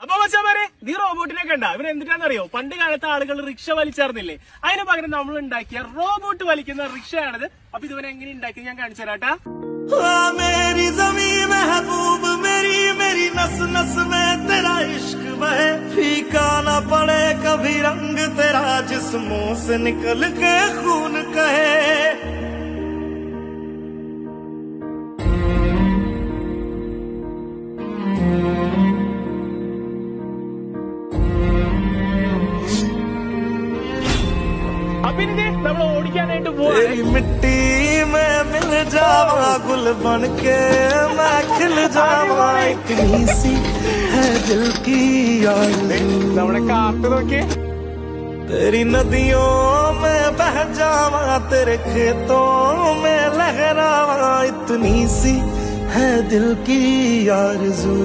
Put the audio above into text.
അപ്പൊ മച്ചാമാരെ നീ റോബോട്ടിനെ കണ്ട ഇവൻ എന്തിനാണെന്നറിയോ? പണ്ട് കാലത്ത് ആളുകൾ റിക്ഷ വലിച്ചേർന്നില്ലേ, അതിന് പകരം നമ്മൾ ഉണ്ടാക്കിയ റോബോട്ട് വലിക്കുന്ന റിക്ഷയാണിത്. അപ്പൊ ഇതുവരെ എങ്ങനെ ഉണ്ടാക്കി ഞാൻ കാണിച്ചു തരാട്ടാ. मेरी ज़मीं महबूब मेरी मेरी नस नस में तेरा इश्क बहे फीका ना पड़े कभी रंग तेरा जिस्मों से निकल के खून कहे അപ്പൊ ഇനി നമ്മൾ ഓടിക്കാനായിട്ട് तेरी मिट्टी में मिल जावा गुल बन के मैं खिल जावा इतनी सी है दिल की आरज़ू നമ്മുടെ കാർട്ട് നോക്കിയേ. तेरी नदियों में बह जावा तेरे खेतों में लहरावा इतनी सी है दिल की आरज़ू